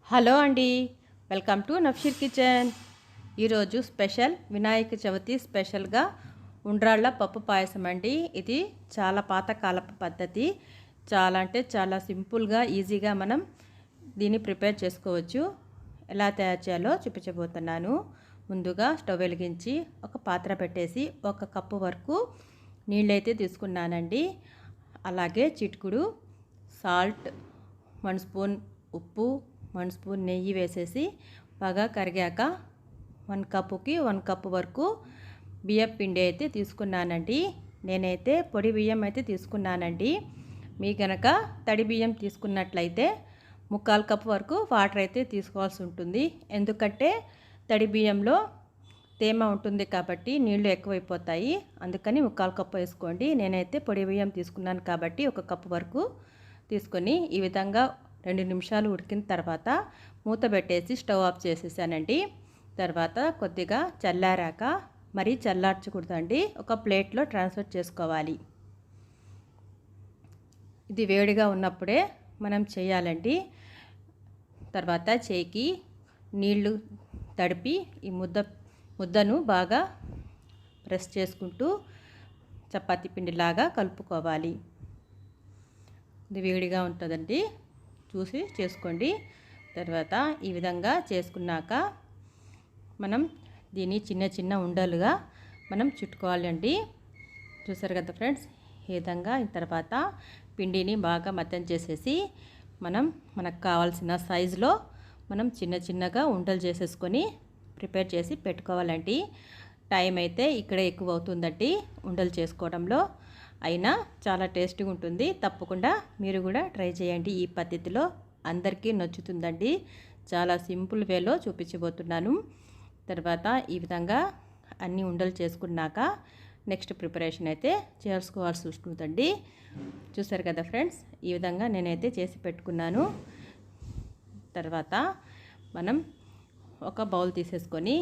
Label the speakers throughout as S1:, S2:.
S1: Hello అండి, welcome to Nafsheer kitchen. ఈరోజు special Vinayaka Chavithi స్పెషల్గా ఉండ్రాళ్ళ పప్పు పాయసం అండి. ఇది చాలా పాతకాలపు పద్ధతి. చాలా అంటే చాలా సింపుల్గా ఈజీగా మనం దీన్ని ప్రిపేర్ చేసుకోవచ్చు. ఎలా తయారు చేయాలో చూపించబోతున్నాను. ముందుగా స్టవ్ వెలిగించి ఒక పాత్ర పెట్టేసి 1 కప్పు వరకు నీళ్ళైతే తీసుకున్నానండి. అలాగే చిటికుడు సాల్ట్, 1 స్పూన్ ఉప్పు, 1 స్పూన్ నెయ్యి వేసేసి బాగా కరిగాక 1 కప్పుకి 1 కప్పు వరకు బియ్యం పిండి అయితే తీసుకున్నానండి. నేనైతే పొడి బియ్యం అయితే తీసుకున్నానండి. మీ కనుక తడి బియ్యం తీసుకున్నట్లయితే 1/4 కప్పు వరకు వాటర్ అయితే తీసుకోవాల్సి ఉంటుంది. ఎందుకంటే తడి బియ్యంలో తేమ ఉంటుంది కాబట్టి నీళ్లు ఎక్కువైపోతాయి. అందుకని 1/4 కప్పు వేసుకోండి. నేనైతే పొడి బియ్యం తీసుకున్నాను కాబట్టి 1 కప్పు వరకు తీసుకొని ఈ విధంగా 2 నిమిషాలు ఉడికిన తర్వాత మూత పెట్టేసి స్టవ్ ఆఫ్ చేసేసానండి. తర్వాత కొద్దిగా చల్లారాక, మరీ చల్లార్చకూడదండి, ఒక ప్లేట్లో ట్రాన్స్ఫర్ చేసుకోవాలి. ఇది వేడిగా ఉన్నప్పుడే మనం చేయాలండి. తర్వాత చేయికి నీళ్లు తడిపి ఈ ముద్దను బాగా ప్రెస్ చేసుకుంటూ చపాతీ పిండిలాగా కలుపుకోవాలి. ఇది వేడిగా ఉంటుందండి, చూసి చేసుకోండి. తర్వాత ఈ విధంగా చేసుకున్నాక మనం దీన్ని చిన్న చిన్న ఉండలుగా మనం చుట్టుకోవాలండి. చూసారు కదా ఫ్రెండ్స్, ఈ విధంగా తర్వాత పిండిని బాగా మద్దం చేసేసి మనకు కావాల్సిన సైజులో మనం చిన్న చిన్నగా ఉండలు చేసేసుకొని ప్రిపేర్ చేసి పెట్టుకోవాలండి. టైం అయితే ఇక్కడ ఎక్కువ అవుతుందండి ఉండలు చేసుకోవడంలో, అయినా చాలా టేస్టీగా ఉంటుంది. తప్పకుండా మీరు కూడా ట్రై చేయండి. ఈ పద్ధతిలో అందరికీ నచ్చుతుందండి. చాలా సింపుల్ వేలో చూపించబోతున్నాను. తర్వాత ఈ విధంగా అన్ని ఉండలు చేసుకున్నాక నెక్స్ట్ ప్రిపరేషన్ అయితే చేసుకోవాల్సి వస్తుందండి. చూసారు కదా ఫ్రెండ్స్, ఈ విధంగా నేనైతే చేసి పెట్టుకున్నాను. తర్వాత మనం ఒక బౌల్ తీసేసుకొని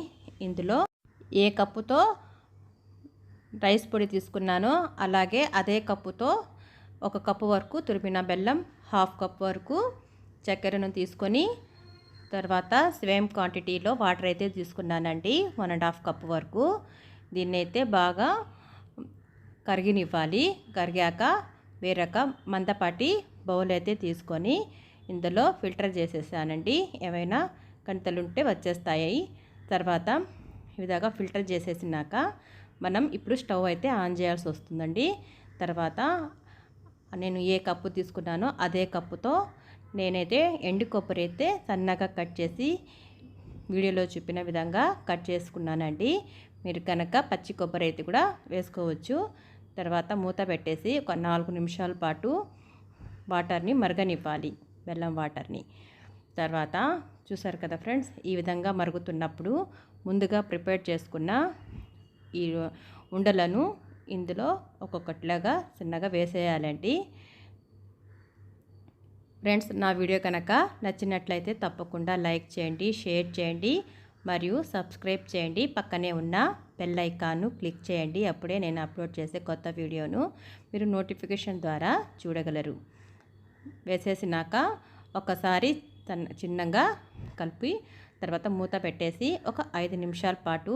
S1: ఇందులో ఏ కప్పుతో రైస్ పొడి తీసుకున్నానో అలాగే అదే కప్పుతో 1 కప్పు వరకు తురిమిన బెల్లం, 1/2 కప్పు వరకు చక్కెరను తీసుకొని తర్వాత సేమ్ క్వాంటిటీలో వాటర్ అయితే తీసుకున్నానండి. 1.5 కప్పు వరకు దీన్నైతే బాగా కరిగినివ్వాలి. కరిగాక వేరొక మందపాటి బౌల్ అయితే తీసుకొని ఇందులో ఫిల్టర్ చేసేసానండి. ఏమైనా కణితలుంటే వచ్చేస్తాయి. తర్వాత ఈ విధంగా ఫిల్టర్ చేసేసినాక మనం ఇప్పుడు స్టవ్ అయితే ఆన్ చేయాల్సి వస్తుందండి. తర్వాత నేను ఏ కప్పు తీసుకున్నానో అదే కప్పుతో నేనైతే ఎండు కొబ్బరి అయితే సన్నగా కట్ చేసి వీడియోలో చూపిన విధంగా కట్ చేసుకున్నానండి. మీరు కనుక పచ్చి కొబ్బరి అయితే కూడా వేసుకోవచ్చు. తర్వాత మూత పెట్టేసి ఒక 4 నిమిషాల పాటు వాటర్ని మరగనివ్వాలి, బెల్లం వాటర్ని. తర్వాత చూసారు కదా ఫ్రెండ్స్, ఈ విధంగా మరుగుతున్నప్పుడు ముందుగా ప్రిపేర్ చేసుకున్న ఈ ఉండలను ఇందులో ఒక్కొక్కటిలాగా చిన్నగా వేసేయాలండి. ఫ్రెండ్స్, నా వీడియో కనుక నచ్చినట్లయితే తప్పకుండా లైక్ చేయండి, షేర్ చేయండి మరియు సబ్స్క్రైబ్ చేయండి. పక్కనే ఉన్న బెల్ ఐకాన్ను క్లిక్ చేయండి. అప్పుడే నేను అప్లోడ్ చేసే కొత్త వీడియోను మీరు నోటిఫికేషన్ ద్వారా చూడగలరు. వేసేసినాక ఒకసారి చిన్నగా కలిపి తర్వాత మూత పెట్టేసి ఒక 5 నిమిషాల పాటు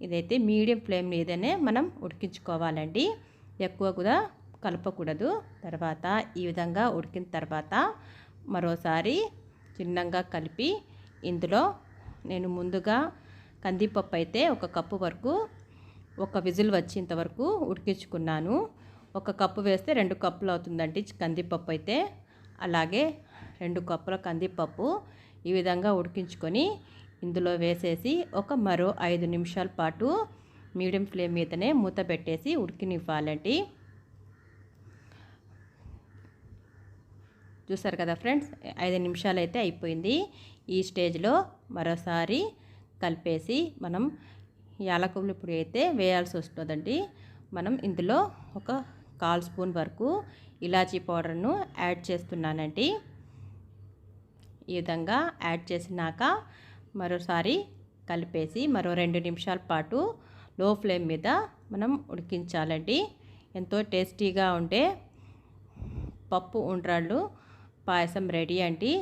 S1: ఇదైతే మీడియం ఫ్లేమ్ మీదనే మనం ఉడికించుకోవాలండి. ఎక్కువ కూడా కలపకూడదు. తర్వాత ఈ విధంగా ఉడికిన తర్వాత మరోసారి చిన్నగా కలిపి ఇందులో నేను ముందుగా కందిపప్పు అయితే 1 కప్పు వరకు 1 విజిల్ వచ్చేంత వరకు ఉడికించుకున్నాను. 1 కప్పు వేస్తే 2 కప్పులు అవుతుందండి కందిపప్పు అయితే. అలాగే 2 కప్పుల కందిపప్పు ఈ విధంగా ఉడికించుకొని ఇందులో వేసేసి మరో 5 నిమిషాల పాటు మీడియం ఫ్లేమ్ మీదనే మూత పెట్టేసి ఉడికినివ్వాలండి. చూసారు కదా ఫ్రెండ్స్, 5 నిమిషాలు అయితే అయిపోయింది. ఈ స్టేజ్లో మరోసారి కలిపేసి మనం యాలకుల పొడి అయితే వేయాల్సి వస్తుందండి. మనం ఇందులో 1/4 స్పూన్ వరకు ఇలాచీ పౌడర్ను యాడ్ చేస్తున్నానండి. ఈ విధంగా యాడ్ చేసినాక మరోసారి కలిపేసి మరో 2 నిమిషాల పాటు లో ఫ్లేమ్ మీద మనం ఉడికించాలండి. ఎంతో టేస్టీగా ఉండే పప్పు ఉండ్రాళ్ళు పాయసం రెడీ అండి.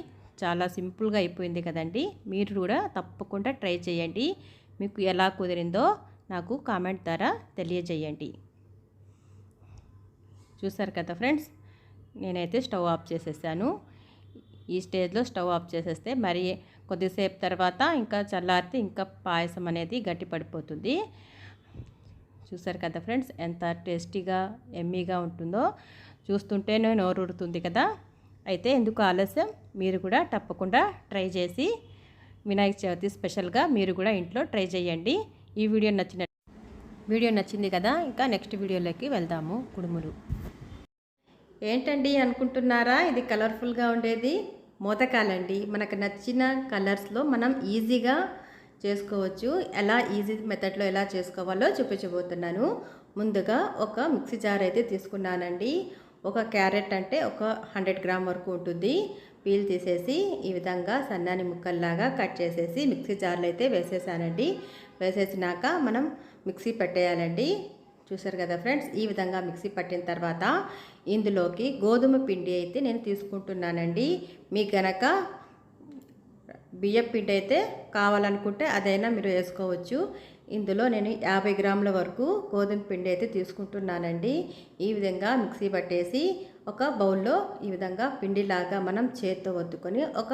S1: చాలా సింపుల్గా అయిపోయింది కదండి. మీరు కూడా తప్పకుండా ట్రై చేయండి. మీకు ఎలా కుదిరిందో నాకు కామెంట్ ద్వారా తెలియజేయండి. చూసారు కదా ఫ్రెండ్స్, నేనైతే స్టవ్ ఆఫ్ చేసేసాను. ఈ స్టేజ్లో స్టవ్ ఆఫ్ చేసేస్తే మరి కొద్దిసేపు తర్వాత ఇంకా చల్లారితే ఇంకా పాయసం అనేది గట్టి పడిపోతుంది. చూసారు కదా ఫ్రెండ్స్, ఎంత టేస్టీగా ఎమ్మీగా ఉంటుందో చూస్తుంటేనే నోరూరుతుంది కదా. అయితే ఎందుకు ఆలస్యం, మీరు కూడా తప్పకుండా ట్రై చేసి వినాయక చవితి స్పెషల్గా మీరు కూడా ఇంట్లో ట్రై చేయండి. ఈ వీడియో నచ్చింది కదా. ఇంకా నెక్స్ట్ వీడియోలోకి వెళ్దాము. కుడుములు ఏంటండి అనుకుంటున్నారా, ఇది కలర్ఫుల్గా ఉండేది మోదకాలండి. మనకు నచ్చిన కలర్స్లో మనం ఈజీగా చేసుకోవచ్చు. ఎలా ఈజీ మెథడ్లో ఎలా చేసుకోవాలో చూపించబోతున్నాను. ముందుగా ఒక మిక్సీ జార్ అయితే తీసుకున్నానండి. ఒక క్యారెట్ అంటే ఒక 100 గ్రామ్ వరకు ఉంటుంది. పీల్ తీసేసి ఈ విధంగా సన్నని ముక్కల్లాగా కట్ చేసేసి మిక్సీ జార్లో అయితే వేసేసానండి. వేసేసినాక మనం మిక్సీ పెట్టేయాలండి. చూసారు కదా ఫ్రెండ్స్, ఈ విధంగా మిక్సీ పట్టిన తర్వాత ఇందులోకి గోధుమ పిండి అయితే నేను తీసుకుంటున్నానండి. మీకు గనక బియ్యం పిండి అయితే కావాలనుకుంటే అదైనా మీరు వేసుకోవచ్చు. ఇందులో నేను 50 గ్రాముల వరకు గోధుమ పిండి అయితే తీసుకుంటున్నానండి. ఈ విధంగా మిక్సీ పట్టేసి ఒక బౌల్లో ఈ విధంగా పిండిలాగా మనం చేత్తో ఒత్తుకొని ఒక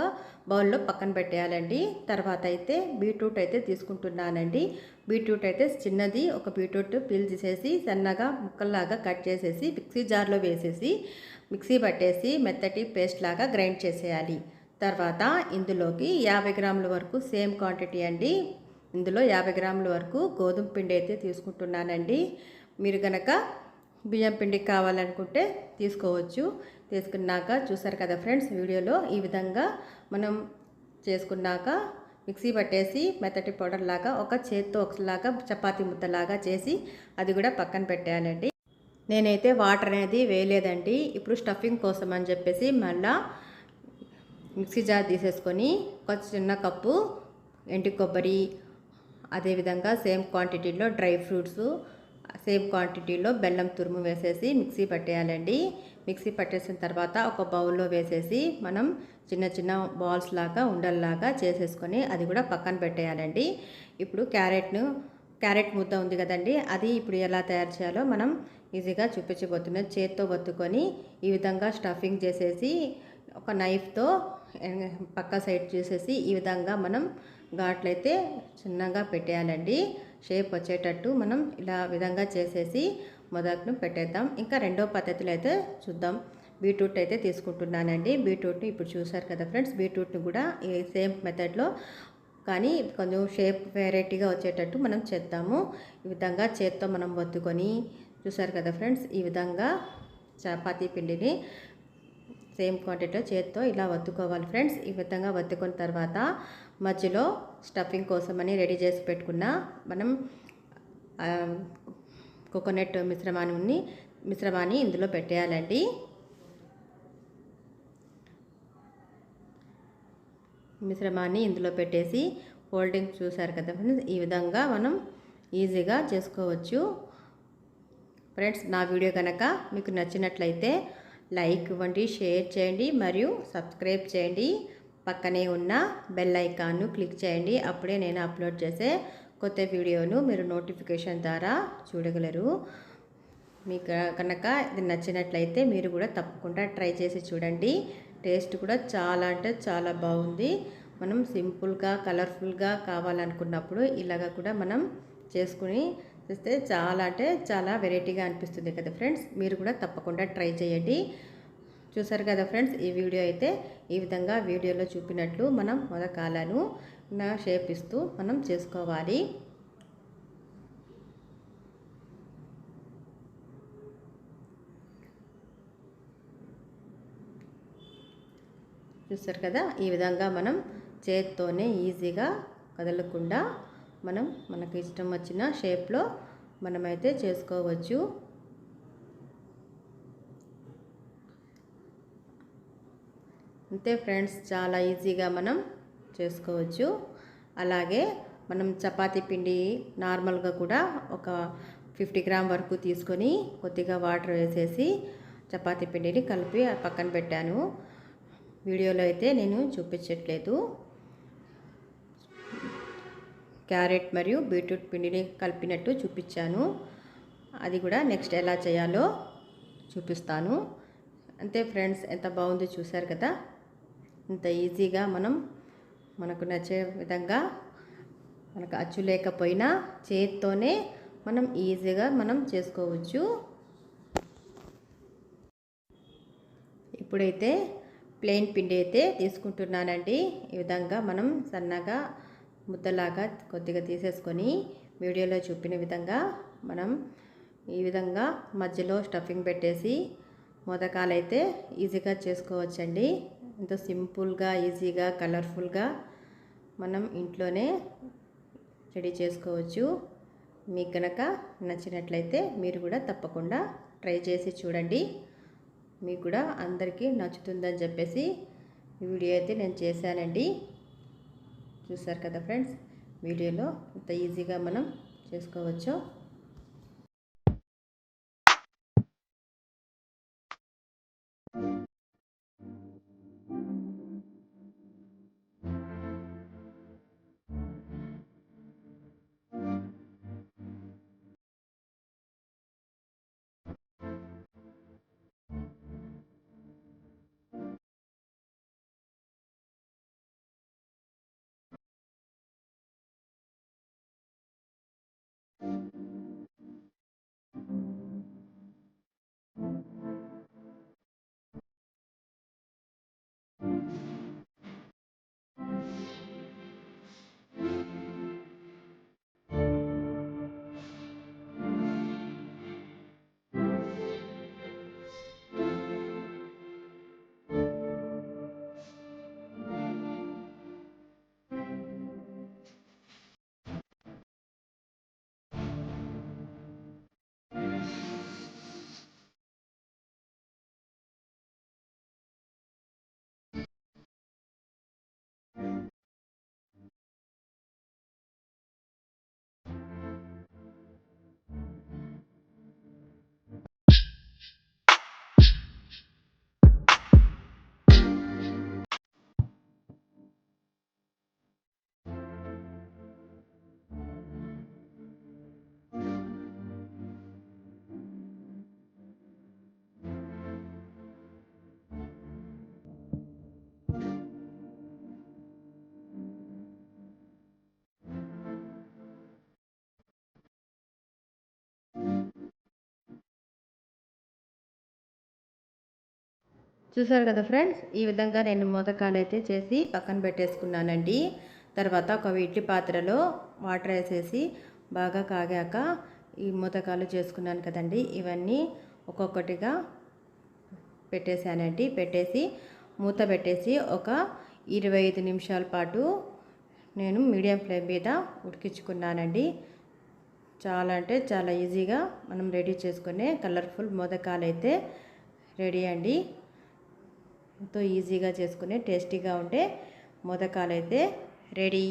S1: బౌల్లో పక్కన పెట్టేయాలండి. తర్వాత అయితే బీట్రూట్ అయితే తీసుకుంటున్నానండి. బీట్రూట్ అయితే చిన్నది ఒక బీట్రూట్ పీల్ తీసేసి సన్నగా ముక్కల్లాగా కట్ చేసేసి మిక్సీ జార్లో వేసేసి మిక్సీ పట్టేసి మెత్తటి పేస్ట్ లాగా గ్రైండ్ చేసేయాలి. తర్వాత ఇందులోకి 50 గ్రాముల వరకు సేమ్ క్వాంటిటీ అండి. ఇందులో 50 గ్రాముల వరకు గోధుమ పిండి అయితే తీసుకుంటున్నానండి. మీరు కనుక బియ్యం పిండి కావాలనుకుంటే తీసుకోవచ్చు. తీసుకున్నాక చూసారు కదా ఫ్రెండ్స్, వీడియోలో ఈ విధంగా మనం చేసుకున్నాక మిక్సీ పట్టేసి మెత్తటి పౌడర్ లాగా ఒక చేత్తో ఒకలాగా చపాతీ ముద్దలాగా చేసి అది కూడా పక్కన పెట్టేయాలండి. నేనైతే వాటర్ అనేది వేయలేదండి. ఇప్పుడు స్టఫింగ్ కోసం అని చెప్పేసి మళ్ళీ మిక్సీ జార్ తీసేసుకొని ఒక చిన్న కప్పు ఎండు కొబ్బరి, అదేవిధంగా సేమ్ క్వాంటిటీలో డ్రై ఫ్రూట్స్, సేమ్ క్వాంటిటీలో బెల్లం తురుము వేసేసి మిక్సీ పట్టేయాలండి. మిక్సీ పట్టేసిన తర్వాత ఒక బౌల్లో వేసేసి మనం చిన్న చిన్న బాల్స్ లాగా ఉండల్లాగా చేసేసుకొని అది కూడా పక్కన పెట్టేయాలండి. ఇప్పుడు క్యారెట్ ముద్ద ఉంది కదండి, అది ఇప్పుడు ఎలా తయారు చేయాలో మనం ఈజీగా చూపించబోతున్నాం. చేత్తో ఒత్తుకొని ఈ విధంగా స్టఫింగ్ చేసేసి ఒక నైఫ్తో పక్క సైడ్ చేసేసి ఈ విధంగా మనం ఘాట్లయితే చిన్నగా పెట్టేయాలండి. షేప్ వచ్చేటట్టు మనం ఇలా విధంగా చేసేసి మొదలును పెట్టేద్దాం. ఇంకా రెండో పద్ధతిలో అయితే చూద్దాం. బీట్రూట్ అయితే తీసుకుంటున్నానండి. బీట్రూట్ని ఇప్పుడు చూసారు కదా ఫ్రెండ్స్, బీట్రూట్ని కూడా ఈ సేమ్ మెథడ్లో కానీ కొంచెం షేప్ వెరైటీగా వచ్చేటట్టు మనం చేద్దాము. ఈ విధంగా చేత్తో మనం ఒత్తుకొని చూసారు కదా ఫ్రెండ్స్, ఈ విధంగా చపాతీ పిండిని సేమ్ క్వాంటిటీలో చేత్తో ఇలా వత్తుకోవాలి ఫ్రెండ్స్. ఈ విధంగా వత్తుకున్న తర్వాత మధ్యలో స్టఫింగ్ కోసమని రెడీ చేసి పెట్టుకున్న మనం కోకోనట్ మిశ్రమాన్ని ఇందులో పెట్టేయాలండి. మిశ్రమాన్ని ఇందులో పెట్టేసి ఫోల్డింగ్ చూసారు కదా ఫ్రెండ్స్, ఈ విధంగా మనం ఈజీగా చేసుకోవచ్చు. ఫ్రెండ్స్, నా వీడియో కనుక మీకు నచ్చినట్లయితే లైక్ ఇవ్వండి, షేర్ చేయండి మరియు సబ్స్క్రైబ్ చేయండి. పక్కనే ఉన్న బెల్ ఐకాన్ను క్లిక్ చేయండి. అప్పుడే నేను అప్లోడ్ చేసే కొత్త వీడియోను మీరు నోటిఫికేషన్ ద్వారా చూడగలరు. మీకు కనుక ఇది నచ్చినట్లయితే మీరు కూడా తప్పకుండా ట్రై చేసి చూడండి. టేస్ట్ కూడా చాలా అంటే చాలా బాగుంది. మనం సింపుల్గా కలర్ఫుల్గా కావాలనుకున్నప్పుడు ఇలాగా కూడా మనం చేసుకుని చేస్తే చాలా అంటే చాలా వెరైటీగా అనిపిస్తుంది కదా ఫ్రెండ్స్. మీరు కూడా తప్పకుండా ట్రై చేయండి. చూసారు కదా ఫ్రెండ్స్, ఈ వీడియో అయితే ఈ విధంగా వీడియోలో చూపినట్లు మనం మొదకాలను షేప్ ఇస్తూ మనం చేసుకోవాలి. చూసారు కదా, ఈ విధంగా మనం చేత్తోనే ఈజీగా కదలకుండా మనకు ఇష్టం వచ్చిన షేప్లో మనమైతే చేసుకోవచ్చు. అంతే ఫ్రెండ్స్, చాలా ఈజీగా మనం చేసుకోవచ్చు. అలాగే మనం చపాతీ పిండి నార్మల్గా కూడా ఒక 50 గ్రామ్ వరకు తీసుకొని కొద్దిగా వాటర్ వేసేసి చపాతీ పిండిని కలిపి పక్కన పెట్టాను. వీడియోలో అయితే నేను చూపించట్లేదు. క్యారెట్ మరియు బీట్రూట్ పిండిని కలిపినట్టు చూపించాను. అది కూడా నెక్స్ట్ ఎలా చేయాలో చూపిస్తాను. అంతే ఫ్రెండ్స్, ఎంత బాగుందో చూసారు కదా. ఇంత ఈజీగా మనకు నచ్చే విధంగా, మనకు అచ్చు లేకపోయినా చేతితోనే మనం ఈజీగా చేసుకోవచ్చు. ఇప్పుడైతే ప్లెయిన్ పిండి అయితే తీసుకుంటున్నానండి. ఈ విధంగా మనం సన్నగా ముద్దలాగా కొద్దిగా తీసేసుకొని వీడియోలో చూపిన విధంగా మనం ఈ విధంగా మధ్యలో స్టఫింగ్ పెట్టేసి మోదకాలైతే ఈజీగా చేసుకోవచ్చండి. ఎంతో సింపుల్గా, ఈజీగా, కలర్ఫుల్గా మనం ఇంట్లోనే రెడీ చేసుకోవచ్చు. మీకు కనుక నచ్చినట్లయితే మీరు కూడా తప్పకుండా ట్రై చేసి చూడండి. మీకు కూడా అందరికీ నచ్చుతుందని చెప్పేసి ఈ వీడియో అయితే నేను చేశానండి. చూసారు కదా ఫ్రెండ్స్, వీడియోలో ఎంత ఈజీగా మనం చేసుకోవచ్చో. చూసారు కదా ఫ్రెండ్స్, ఈ విధంగా నేను మోదకాలు అయితే చేసి పక్కన పెట్టేసుకున్నానండి. తర్వాత ఒక ఇడ్లీ పాత్రలో వాటర్ వేసేసి బాగా కాగాక ఈ మోదకాలు చేసుకున్నాను కదండి, ఇవన్నీ ఒక్కొక్కటిగా పెట్టేశానండి. పెట్టేసి మూత పెట్టేసి ఒక 25 నిమిషాల పాటు నేను మీడియం ఫ్లేమ్ మీద ఉడికించుకున్నానండి. చాలా అంటే చాలా ఈజీగా మనం రెడీ చేసుకునే కలర్ఫుల్ మోదకాలు అయితే రెడీ అండి. ఎంతో ఈజీగా చేసుకునే టేస్టీగా ఉండే మోదకాలు అయితే రెడీ.